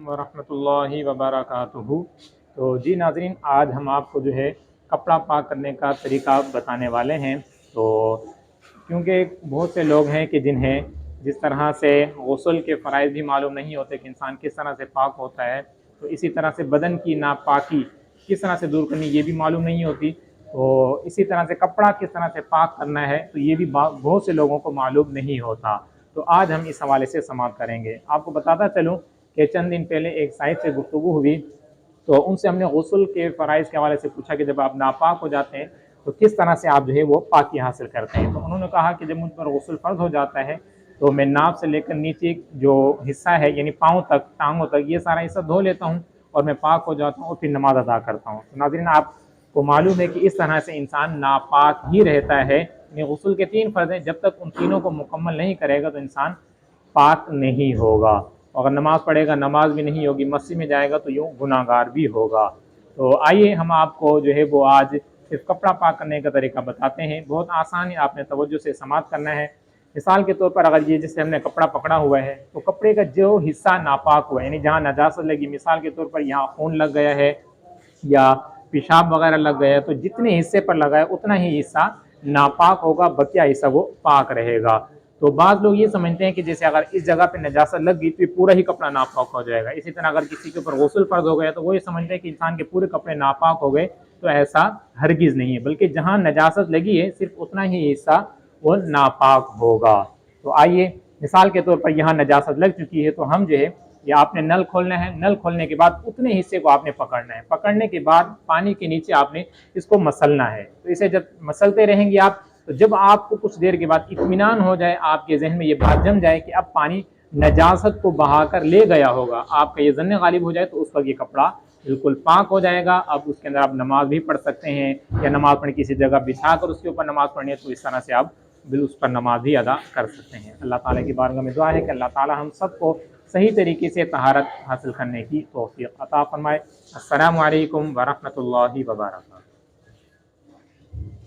वरहमतुल्लाहि वबरकातुहू। तो जी नाज़रीन, आज हम आपको जो है कपड़ा पाक करने का तरीका बताने वाले हैं। तो क्योंकि बहुत से लोग हैं कि जिन्हें जिस तरह से गुस्ल के फ़राइज़ भी मालूम नहीं होते कि इंसान किस तरह से पाक होता है, तो इसी तरह से बदन की नापाकी किस तरह से दूर करनी ये भी मालूम नहीं होती। तो इसी तरह से कपड़ा किस तरह से पाक करना है तो ये भी बहुत से लोगों को मालूम नहीं होता। तो आज हम इस हवाले से समाअत करेंगे। आपको बताता चलूँ कि चंद दिन पहले एक साहिब से गुफ्तगू हुई, तो उनसे हमने गुस्ल के फ़राइज़ के हवाले से पूछा कि जब आप नापाक हो जाते हैं तो किस तरह से आप जो है वो पाकी हासिल करते हैं। तो उन्होंने कहा कि जब मुझ पर गुस्ल फ़र्ज़ हो जाता है तो मैं नाभ से लेकर नीचे जो हिस्सा है यानी पाँव तक, टांगों तक, ये सारा हिस्सा धो लेता हूँ और मैं पाक हो जाता हूँ और फिर नमाज अदा करता हूँ। तो नाज़रीन, आपको मालूम है कि इस तरह से इंसान नापाक ही रहता है। यानी गुस्ल के 3 फ़र्ज़ हैं, जब तक उन तीनों को मुकम्मल नहीं करेगा तो इंसान पाक नहीं होगा। अगर नमाज़ पढ़ेगा नमाज भी नहीं होगी, मस्जिद में जाएगा तो यूँ गुनाहगार भी होगा। तो आइए हम आपको जो है वो आज सिर्फ कपड़ा पाक करने का तरीका बताते हैं। बहुत आसान है, आपने तवज्जो से समाअत करना है। मिसाल के तौर पर अगर ये जैसे हमने कपड़ा पकड़ा हुआ है तो कपड़े का जो हिस्सा नापाक हुआ है यानी जहाँ नजासत लगी, मिसाल के तौर पर यहाँ खून लग गया है या पेशाब वगैरह लग गया है, तो जितने हिस्से पर लगा है उतना ही हिस्सा नापाक होगा, बकिया हिस्सा वो पाक रहेगा। तो बाद लोग ये समझते हैं कि जैसे अगर इस जगह पे नजासत लग गई तो पूरा ही कपड़ा नापाक हो जाएगा। इसी तरह अगर किसी के ऊपर गुस्ल फ़र्ज़ हो गया तो वो ये समझते हैं कि इंसान के पूरे कपड़े नापाक हो गए, तो ऐसा हरगिज़ नहीं है, बल्कि जहाँ नजासत लगी है सिर्फ उतना ही हिस्सा वो नापाक होगा। तो आइए, मिसाल के तौर पर यहाँ नजासत लग चुकी है तो हम जो है या आपने नल खोलना है, नल खोलने के बाद उतने हिस्से को आपने पकड़ना है, पकड़ने के बाद पानी के नीचे आपने इसको मसलना है। तो इसे जब मसलते रहेंगे आप, तो जब आपको कुछ देर के बाद इत्मीनान हो जाए, आपके जहन में ये बात जम जाए कि अब पानी नजासत को बहाकर ले गया होगा, आपका ये ज़न्न गालिब हो जाए, तो उस वक्त ये कपड़ा बिल्कुल पाक हो जाएगा। अब उसके अंदर आप नमाज भी पढ़ सकते हैं या नमाज पढ़ किसी जगह बिछा कर उसके ऊपर नमाज पढ़नी है तो इस तरह से आप बिल उस पर नमाज भी अदा कर सकते हैं। अल्लाह ताला की बारगाह में दुआ है कि अल्लाह ताला हम सबको सही तरीके से तहारत हासिल करने की तौफीक अता फरमाए। अस्सलामु अलैकुम वरहमतुल्लाहि वबरकातुहू।